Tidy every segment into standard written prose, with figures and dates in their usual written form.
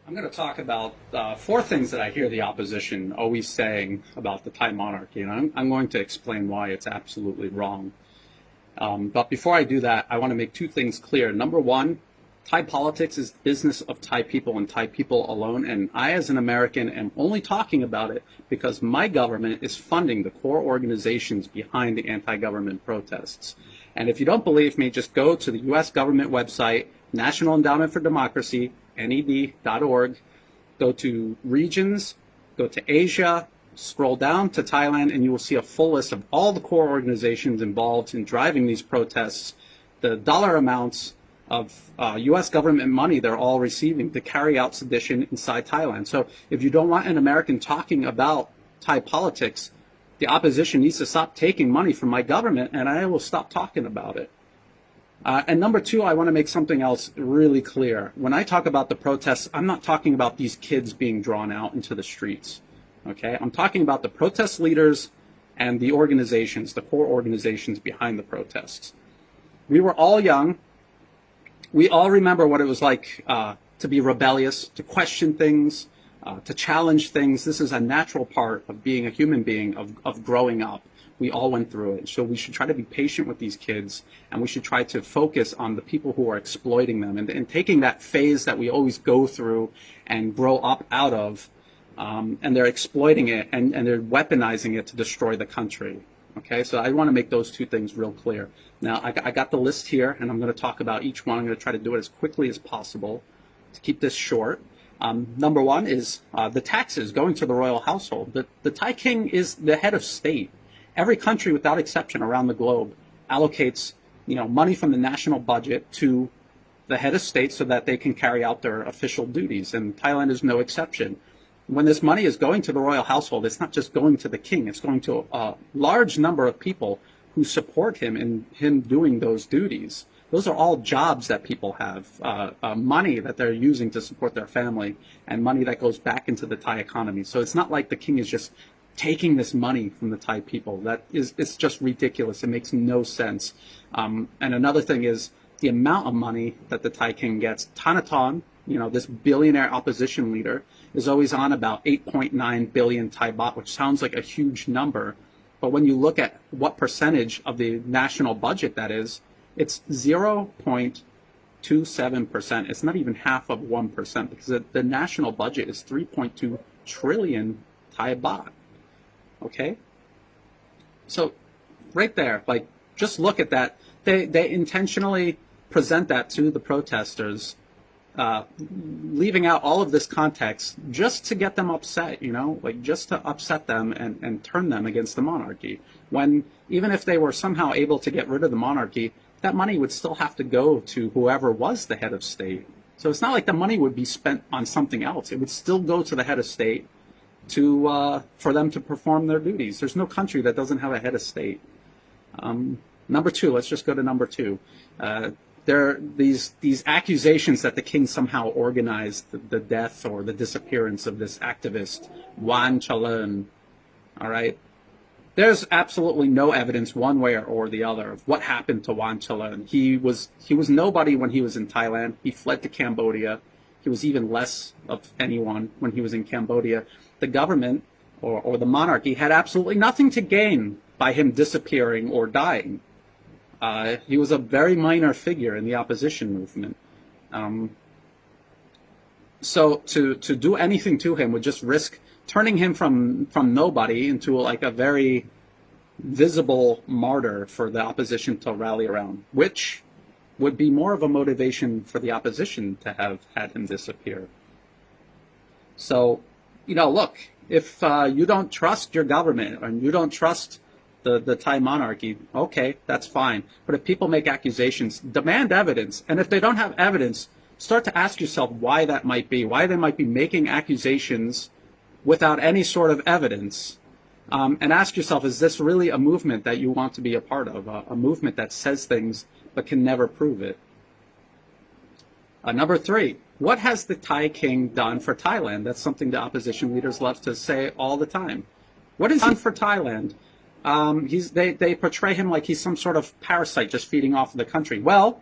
I'm going to talk about four things that I hear the opposition always saying about the Thai monarchy, and I'm going to explain why it's absolutely wrong. But before I do that, I want to make two things clear. Number one, Thai politics is the business of Thai people and Thai people alone, and I, as an American, am only talking about it because my government is funding the core organizations behind the anti-government protests. And if you don't believe me, just go to the U.S. government website, National Endowment for Democracy, NED.org, go to regions, go to Asia, scroll down to Thailand, and you will see a full list of all the core organizations involved in driving these protests, the dollar amounts of U.S. government money they're all receiving to carry out sedition inside Thailand. So if you don't want an American talking about Thai politics, the opposition needs to stop taking money from my government, and I will stop talking about it. And number two, I want to make something else really clear. When I talk about the protests, I'm not talking about these kids being drawn out into the streets. Okay? I'm talking about the protest leaders and the organizations, the core organizations behind the protests. We were all young. We all remember what it was like to be rebellious, to question things, to challenge things. This is a natural part of being a human being, of growing up. We all went through it. So we should try to be patient with these kids, and we should try to focus on the people who are exploiting them and taking that phase that we always go through and grow up out of, and they're exploiting it and they're weaponizing it to destroy the country. Okay, so I want to make those two things real clear. Now, I got the list here, and I'm going to talk about each one. I'm going to try to do it as quickly as possible to keep this short. Number one is the taxes going to the royal household. The Thai king is the head of state. Every country, without exception, around the globe allocates, money from the national budget to the head of state so that they can carry out their official duties, and Thailand is no exception. When this money is going to the royal household, it's not just going to the king, it's going to a large number of people who support him in him doing those duties. Those are all jobs that people have, money that they're using to support their family, and money that goes back into the Thai economy. So it's not like the king is just taking this money from the Thai people. It's just ridiculous. It makes no sense. And another thing is the amount of money that the Thai king gets. Thanathorn, this billionaire opposition leader, is always on about 8.9 billion Thai baht, which sounds like a huge number. But when you look at what percentage of the national budget that is, it's 0.27%. It's not even half of 1%, because the national budget is 3.2 trillion Thai baht. Okay? So right there, just look at that. They intentionally present that to the protesters, leaving out all of this context just to get them upset, just to upset them and turn them against the monarchy. When even if they were somehow able to get rid of the monarchy, that money would still have to go to whoever was the head of state. So it's not like the money would be spent on something else. It would still go to the head of state for them to perform their duties. There's no country that doesn't have a head of state. Number two, let's just go to number two. There are these accusations that the king somehow organized the death or the disappearance of this activist, Wan Chalern. All right? There's absolutely no evidence one way or the other of what happened to Wan Chalern. He was nobody when he was in Thailand. He fled to Cambodia. He was even less of anyone when he was in Cambodia. The government or the monarchy had absolutely nothing to gain by him disappearing or dying. He was a very minor figure in the opposition movement. So to do anything to him would just risk turning him from nobody into like a very visible martyr for the opposition to rally around, which would be more of a motivation for the opposition to have had him disappear. So, look, if you don't trust your government and you don't trust the Thai monarchy, okay, that's fine. But if people make accusations, demand evidence. And if they don't have evidence, start to ask yourself why that might be, why they might be making accusations without any sort of evidence. And ask yourself, is this really a movement that you want to be a part of, a movement that says things but can never prove it? Number three, what has the Thai king done for Thailand? That's something the opposition leaders love to say all the time. What has he done for Thailand? They portray him like he's some sort of parasite just feeding off of the country. Well,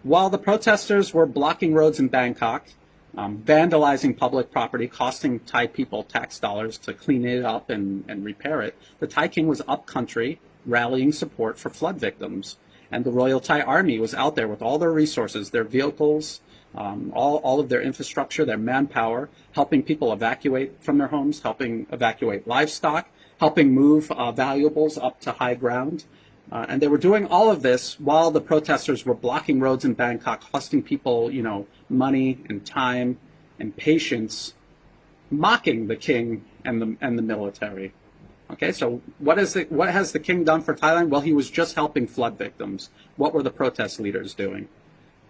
while the protesters were blocking roads in Bangkok, vandalizing public property, costing Thai people tax dollars to clean it up and repair it. The Thai king was up country rallying support for flood victims. And the Royal Thai Army was out there with all their resources, their vehicles, all of their infrastructure, their manpower, helping people evacuate from their homes, helping evacuate livestock, helping move valuables up to high ground. And they were doing all of this while the protesters were blocking roads in Bangkok, costing people, money and time and patience, mocking the king and the military. Okay, so what has the king done for Thailand? Well, he was just helping flood victims. What were the protest leaders doing?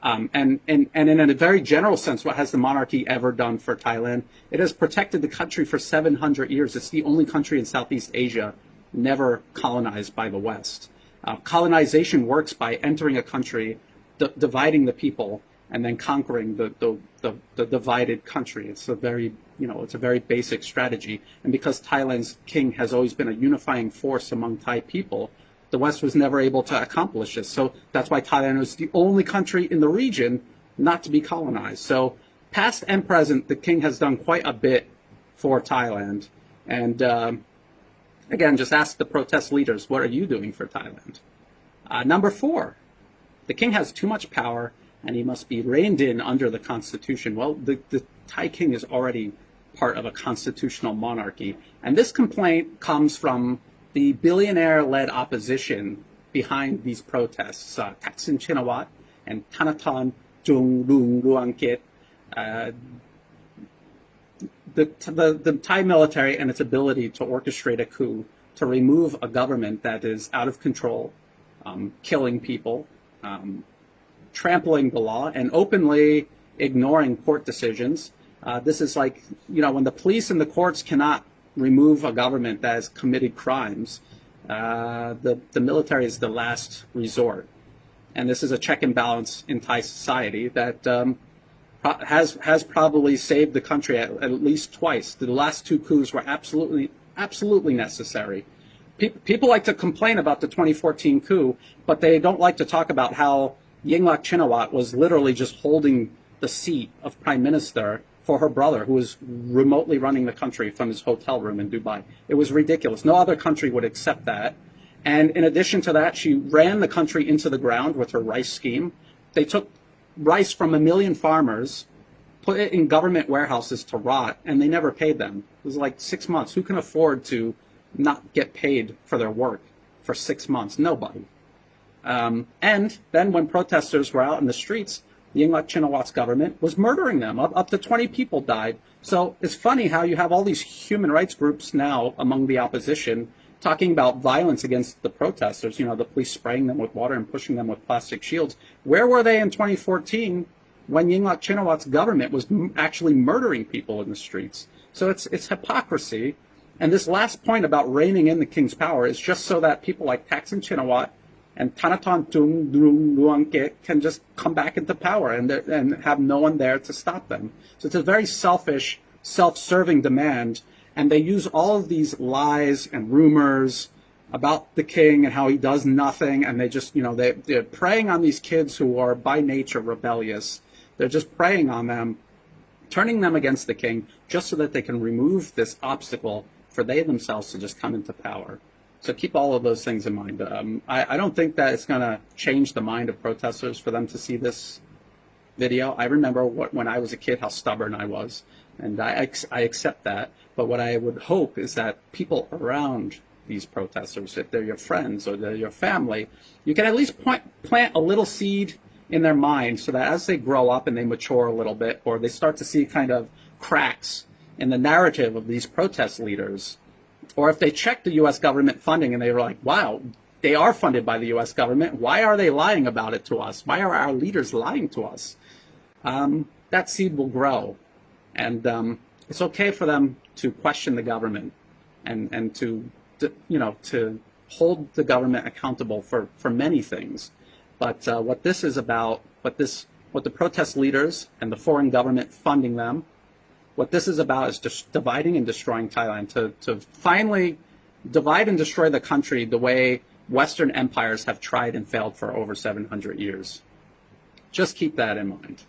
And in a very general sense, what has the monarchy ever done for Thailand? It has protected the country for 700 years. It's the only country in Southeast Asia never colonized by the West. Colonization works by entering a country, dividing the people, and then conquering the divided country. It's a very basic strategy. And because Thailand's king has always been a unifying force among Thai people, the West was never able to accomplish this. So that's why Thailand was the only country in the region not to be colonized. So past and present, the king has done quite a bit for Thailand. And again, just ask the protest leaders, what are you doing for Thailand? Number 4, the king has too much power and he must be reined in under the constitution. Well, the Thai king is already part of a constitutional monarchy. And this complaint comes from the billionaire-led opposition behind these protests, Thaksin Shinawatra and Thanathorn Juangruangkit. The Thai military and its ability to orchestrate a coup to remove a government that is out of control, killing people, trampling the law, and openly ignoring court decisions. This is like, when the police and the courts cannot remove a government that has committed crimes, the military is the last resort. And this is a check and balance in Thai society that has probably saved the country at least twice. The last 2 coups were absolutely necessary. People like to complain about the 2014 coup, but they don't like to talk about how Yingluck Shinawatra was literally just holding the seat of prime minister for her brother, who was remotely running the country from his hotel room in Dubai. It was ridiculous. No other country would accept that. And in addition to that, she ran the country into the ground with her rice scheme. They took rice from 1 million farmers, put it in government warehouses to rot, and they never paid them. It was like 6 months. Who can afford to not get paid for their work for 6 months? Nobody. And then when protesters were out in the streets, Yingluck Shinawatra's government was murdering them. Up to 20 people died. So it's funny how you have all these human rights groups now among the opposition talking about violence against the protesters, the police spraying them with water and pushing them with plastic shields. Where were they in 2014 when Yingluck Shinawatra's government was actually murdering people in the streets? So it's hypocrisy. And this last point about reining in the king's power is just so that people like Thaksin Shinawatra and Thanathorn Juangruangkit can just come back into power and have no one there to stop them. So it's a very selfish, self-serving demand. And they use all of these lies and rumors about the king and how he does nothing. And they just, they're preying on these kids who are by nature rebellious. They're just preying on them, turning them against the king just so that they can remove this obstacle for they themselves to just come into power. So keep all of those things in mind. I don't think that it's going to change the mind of protesters for them to see this video. I remember when I was a kid how stubborn I was, and I accept that. But what I would hope is that people around these protesters, if they're your friends or they're your family, you can at least plant a little seed in their mind so that as they grow up and they mature a little bit, or they start to see kind of cracks in the narrative of these protest leaders, or if they check the U.S. government funding and they're like, wow, they are funded by the U.S. government. Why are they lying about it to us? Why are our leaders lying to us? That seed will grow. And it's okay for them to question the government and to hold the government accountable for many things. But what this is about, what the protest leaders and the foreign government funding them, what this is about is just dividing and destroying Thailand, to finally divide and destroy the country the way Western empires have tried and failed for over 700 years. Just keep that in mind.